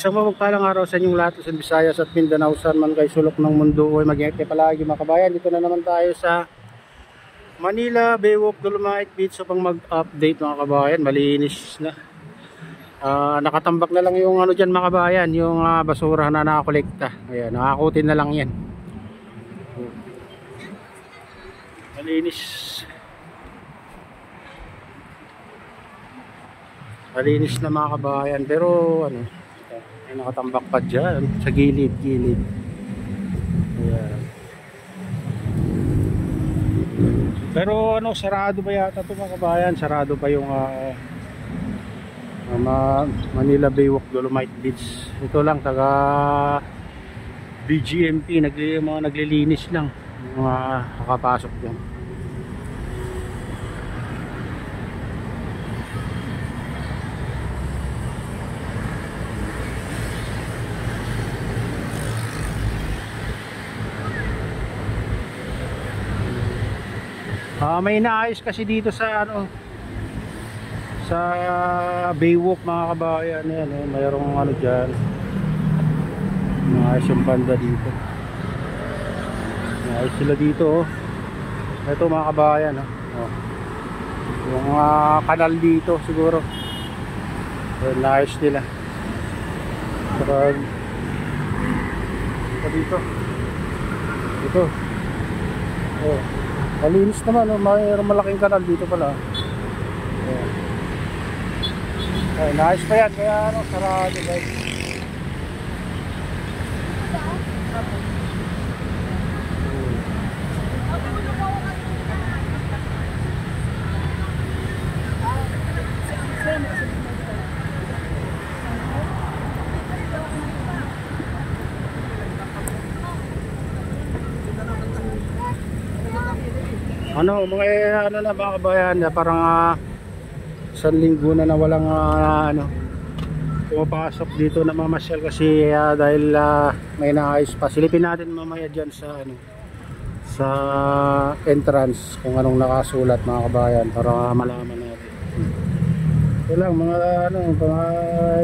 Isang mapagpalang araw sa inyong lahat sa Visayas at Mindanao, saan man kayo sulok ng mundo. Ay mag-ingat kayo palagi mga kabayan. Dito na naman tayo sa Manila Baywalk Dolomite Beach upang mag-update mga kabayan. Malinis na. Nakatambak na lang yung ano dyan mga kabayan, yung basura na nakakolekta. Ayan, nakakutin na lang yan. Malinis. Malinis na mga kabayan, pero ano, ay nakatambak pa dyan sa gilid-gilid. Ayan. Pero ano, sarado ba yata ito mga kabayan? Sarado pa yung Manila Baywalk Dolomite Beach. Ito lang, taga BGMP, mga naglilinis lang, mga nakapasok dyan. May inaayos kasi dito sa ano, sa Baywalk mga kabayan. Ayan, mayroong ano dyan, inaayos yung banda dito. Inaayos sila dito, oh. Ito mga kabayan, oh. Yung kanal dito siguro, inaayos nila. Saka dito, ito, oh. Malinis naman, mayroong malaking kanal dito pala. Ay, nice pa yan, kaya ano, sarado guys. Ano, mga ano na mga kabayan, parang isang linggo na walang ano, pumapasok dito na mamasyal kasi dahil may naayos pa. Silipin natin mamaya dyan sa ano, sa entrance kung anong nakasulat mga kabayan para malaman natin. Ito lang mga ano, mga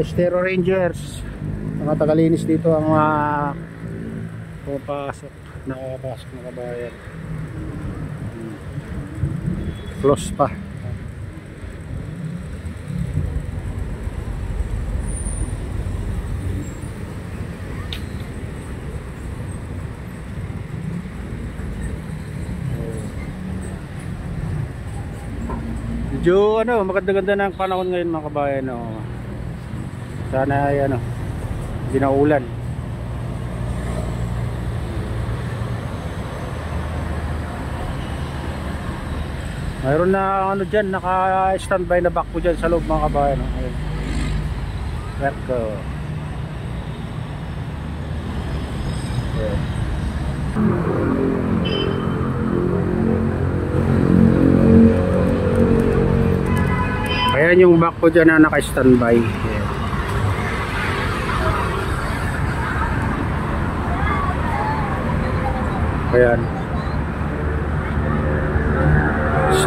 Stero Rangers, mga tagalinis dito ang pumapasok, nakapasok mga kabayan. Close pa. Medyo ano, maganda-ganda ng panahon ngayon mga kabayan, no. Sana ay ano, hindi na ulan. Mayroon na ano dyan, naka-standby na back po dyan sa loob mga kabayan. Ayun. Merko. Ayan yung back po dyan na naka-standby. Ayan.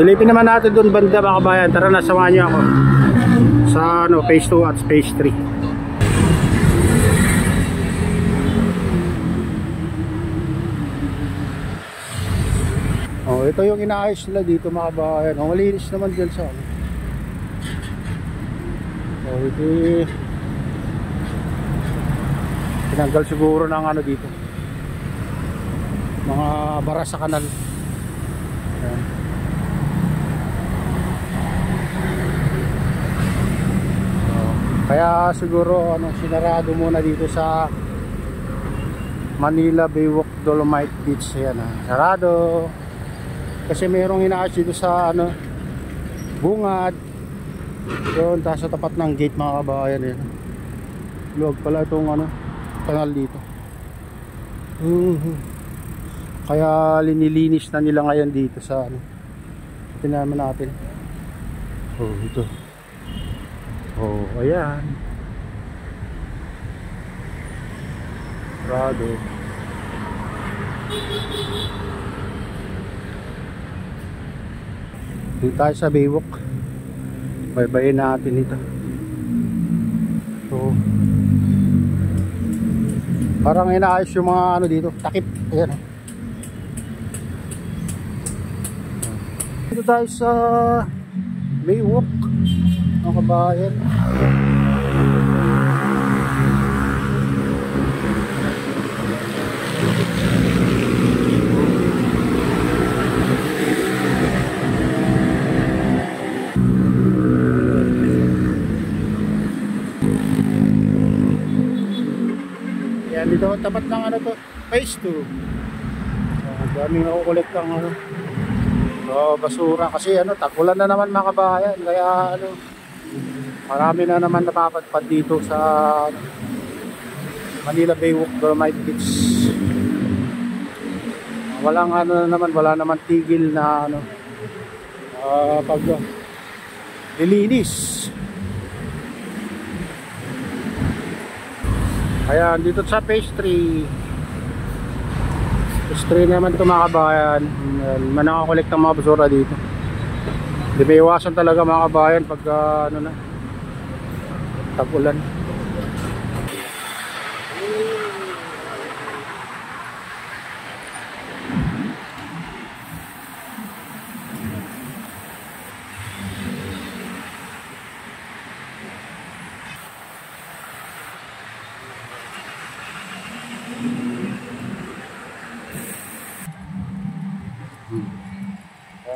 Silipin naman natin doon banda mga kabayan. Tara na, samahan niyo ako sa ano, phase 2 at phase 3. Oh, ito yung inaayos nila dito mga kabayan. Oh, malinis naman dyan sa ano. Oh, ito tinanggal siguro ng ano dito, mga bara sa kanal. Ayan. Kaya siguro ano, sinarado muna dito sa Manila Baywalk Dolomite Beach. Ayan, sarado kasi mayroong inaayos dito sa ano, bungad doon, taas sa tapat ng gate mga kabayan. Yan, luwag pala itong ano, kanal dito. Kaya linilinis na nila ngayon dito sa ano, tinaman natin. Oh, ito. Oh, ayan. Sarado. Dito tayo sa Baywalk. Baybayin natin ito. So, Parang inaayos yung mga ano dito, takip. Ayan. Dito tayo sa Baywalk, mga kabayan. Yan dito tapat ng ano to, phase 2. Daming nakukulit ang ano, basura kasi ano, tag-ulan na naman mga kabayan, kaya ano, marami na naman napapadpad dito sa ano, Manila Baywalk Dolomite Beach. Walang ano na naman, wala naman tigil na ano, pag lilinis. Ayan, dito sa phase 3. Phase 3 naman ito mga kabayan. Manakakolekt ng mga basura dito. Hindi may iwasan talaga mga kabayan pag ano na, tag-ulan.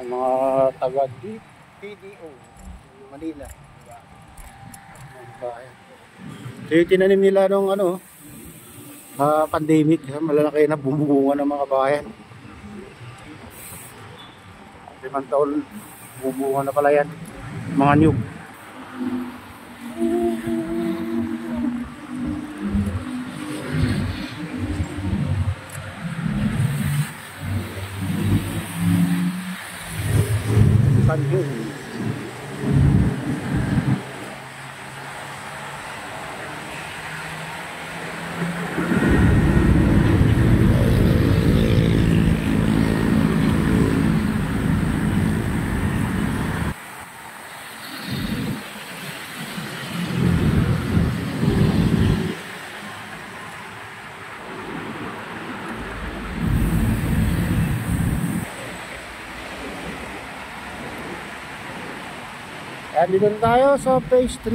Mga taga PDO Manila. So yung tinanim nila nung ano, pandemic, malalaki na bubunga ng mga bayan. 5 taon bubunga na pala yan, mga nyug. Panjung. Ayan, dito na tayo sa phase 3.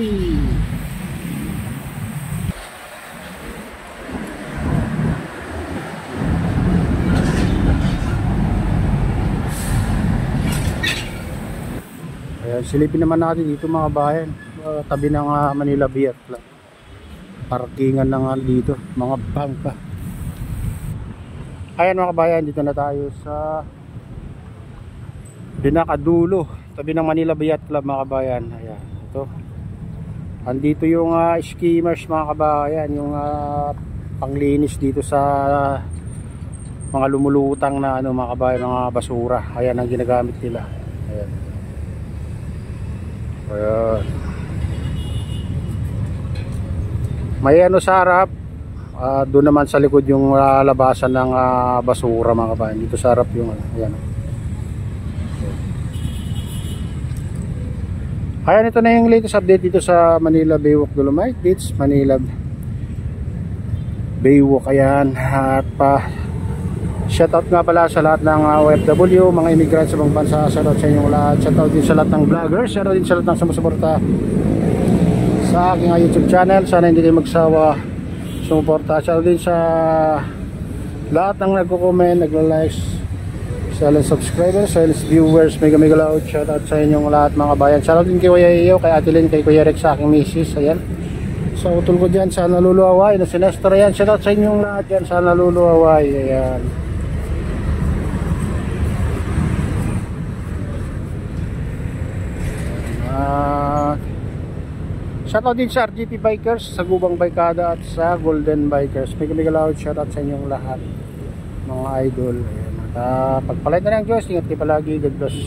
Ayan, silipin naman natin dito mga bayan, tabi ng Manila Beach Club. Parkingan na nga dito, mga bangka. Ayan mga kabayan, dito na tayo sa pinakadulo, tabi ng Manila Beach Club mga kabayan. Ayan, ito. Andito yung skimmers mga kabayan, yung panglinis dito sa mga lumulutang na ano mga kabayan, mga basura. Ayan ang ginagamit nila. Ayan. Ayan. May ano sa harap, doon naman sa likod yung labasan ng basura mga kabayan. Dito sa harap yung ano, ayan. Ayan, ito na yung latest update dito sa Manila Baywalk Dolomite Beach, Manila Baywalk. Ayan, at shoutout nga pala sa lahat ng OFW, mga immigrants sa ibang bansa. Shoutout sa inyong lahat. Shoutout din sa lahat ng vloggers. Shoutout din sa lahat ng sumusuporta sa aking YouTube channel. Sana hindi kayo magsawa sumuporta. Shoutout din sa lahat ng nagko-comment, nagla-likes, silent subscribers, silent viewers, mega loud. Shoutout sa inyong lahat mga kabayan. Shoutout din kay Kuya Iyo, kay Ate Lynn, kay Kuya Rex, sa aking misis. Ayan, sa utol ko dyan, sa naluluaway na si Nestor. Ayan, shoutout sa inyong lahat dyan, sa naluluaway. Ayan, shoutout din sa RGP Bikers, sa Gubang Baykada, at sa Golden Bikers. Mega loud. Shoutout sa inyong lahat mga idol. Ayan, pagpalit na ng Diyos, ingat kayo palagi. God bless.